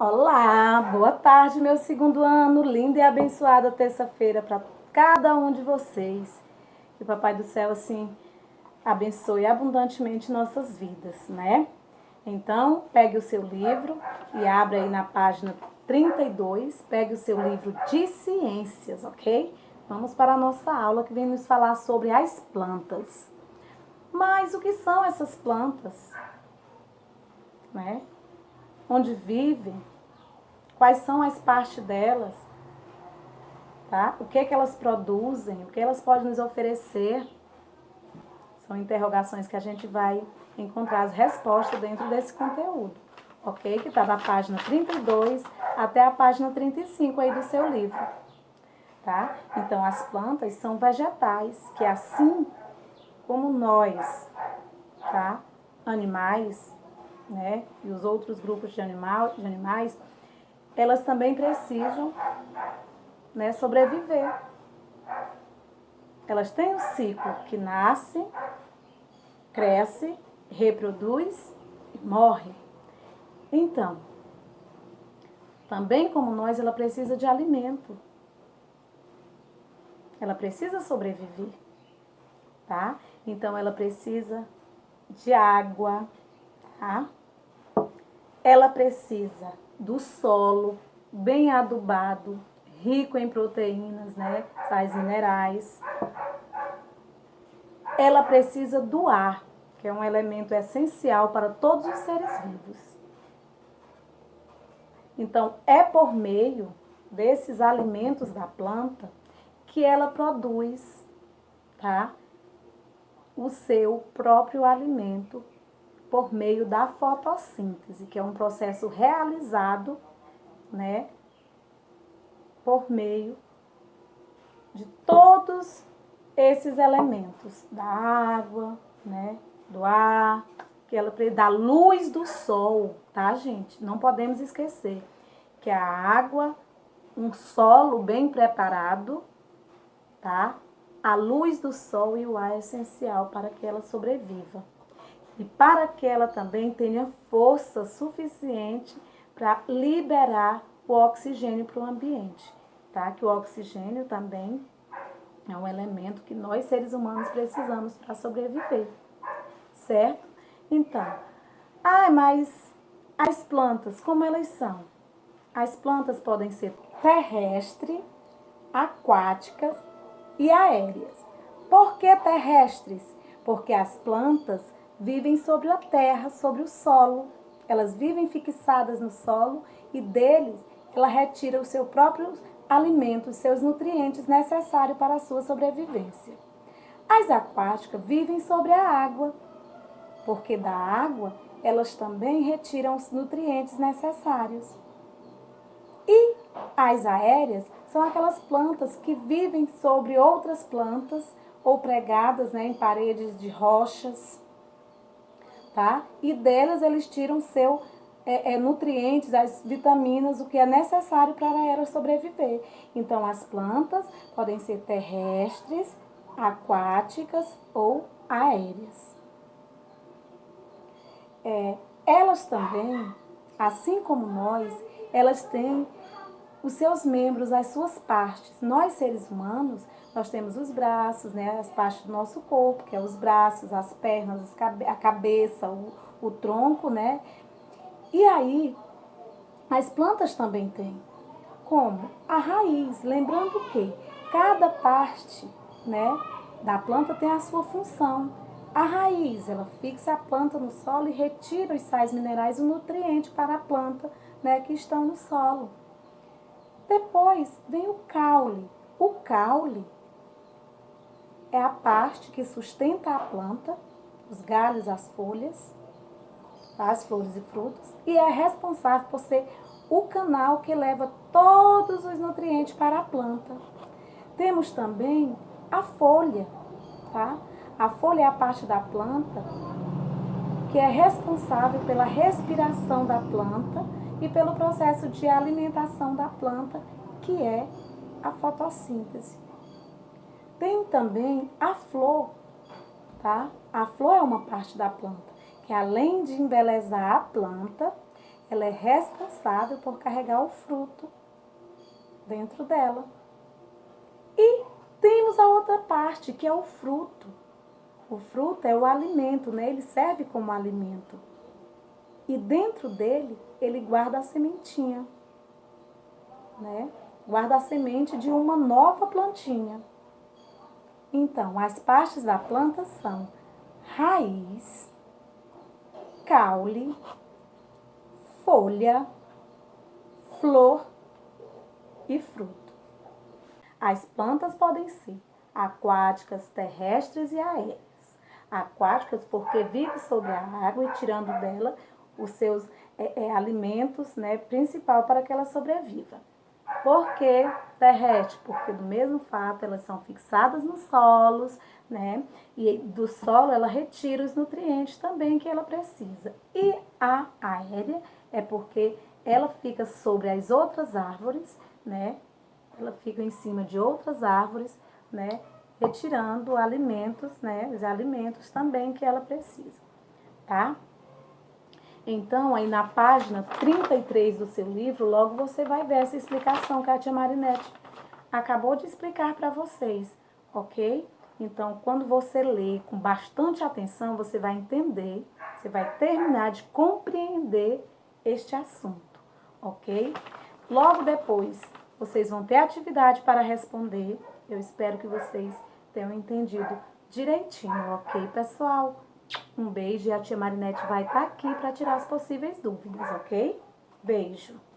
Olá, boa tarde, meu segundo ano, linda e abençoada terça-feira para cada um de vocês. Que o Papai do Céu, assim, abençoe abundantemente nossas vidas, né? Então, pegue o seu livro e abra aí na página 32, pegue o seu livro de ciências, ok? Vamos para a nossa aula que vem nos falar sobre as plantas. Mas o que são essas plantas? Né? Onde vivem? Quais são as partes delas? Tá? O que elas produzem? O que elas podem nos oferecer? São interrogações que a gente vai encontrar as respostas dentro desse conteúdo, ok? Que está da página 32 até a página 35 aí do seu livro, tá? Então, as plantas são vegetais, que assim como nós, tá? Animais, né? E os outros grupos de animais, elas também precisam, né, sobreviver. Elas têm um ciclo que nasce, cresce, reproduz e morre. Então, também como nós, ela precisa de alimento. Ela precisa sobreviver, tá? Então, ela precisa de água, tá? Ela precisa do solo bem adubado, rico em proteínas, né? Sais minerais. Ela precisa do ar, que é um elemento essencial para todos os seres vivos. Então, é por meio desses alimentos da planta que ela produz, tá? O seu próprio alimento por meio da fotossíntese, que é um processo realizado, né, por meio de todos esses elementos, da água, né, do ar, que ela da luz do sol, tá, gente? Não podemos esquecer que a água, um solo bem preparado, tá? A luz do sol e o ar é essencial para que ela sobreviva. E para que ela também tenha força suficiente para liberar o oxigênio para o ambiente, tá? Que o oxigênio também é um elemento que nós seres humanos precisamos para sobreviver, certo? Então, mas as plantas, como elas são? As plantas podem ser terrestres, aquáticas e aéreas. Por que terrestres? Porque as plantas vivem sobre a terra, sobre o solo. Elas vivem fixadas no solo e deles ela retira o seu próprio alimento, os seus nutrientes necessários para a sua sobrevivência. As aquáticas vivem sobre a água, porque da água elas também retiram os nutrientes necessários. E as aéreas são aquelas plantas que vivem sobre outras plantas ou pregadas, né, em paredes de rochas, tá? E delas eles tiram seu nutrientes, as vitaminas, o que é necessário para elas sobreviver. Então, as plantas podem ser terrestres, aquáticas ou aéreas. Elas também, assim como nós, elas têm os seus membros, as suas partes. Nós, seres humanos, nós temos os braços, né, as partes do nosso corpo, que é os braços, as pernas, a cabeça, o tronco, né? E aí, as plantas também têm. Como? A raiz. Lembrando que cada parte, né, da planta tem a sua função. A raiz, ela fixa a planta no solo e retira os sais minerais e o nutriente para a planta, né, que estão no solo. Depois vem o caule. O caule é a parte que sustenta a planta, os galhos, as folhas, as flores e frutos, e é responsável por ser o canal que leva todos os nutrientes para a planta. Temos também a folha, tá? A folha é a parte da planta que é responsável pela respiração da planta e pelo processo de alimentação da planta, que é a fotossíntese. Tem também a flor, tá? A flor é uma parte da planta, que além de embelezar a planta, ela é responsável por carregar o fruto dentro dela. E temos a outra parte, que é o fruto. O fruto é o alimento, né? Ele serve como alimento. E dentro dele, ele guarda a sementinha, né? Guarda a semente de uma nova plantinha. Então, as partes da planta são raiz, caule, folha, flor e fruto. As plantas podem ser aquáticas, terrestres e aéreas. Aquáticas porque vivem sobre a água e tirando dela os seus alimentos, né, principal para que ela sobreviva. Por que terrestre? Porque do mesmo fato elas são fixadas nos solos, né? E do solo ela retira os nutrientes também que ela precisa. E a aérea é porque ela fica sobre as outras árvores, né? Ela fica em cima de outras árvores, né? Retirando alimentos, né? Os alimentos também que ela precisa, tá? Então, aí na página 33 do seu livro, logo você vai ver essa explicação que a tia Marinete acabou de explicar para vocês, ok? Então, quando você lê com bastante atenção, você vai entender, você vai terminar de compreender este assunto, ok? Logo depois, vocês vão ter atividade para responder. Eu espero que vocês tenham entendido direitinho, ok, pessoal? Um beijo e a tia Marinete vai estar aqui para tirar as possíveis dúvidas, ok? Beijo!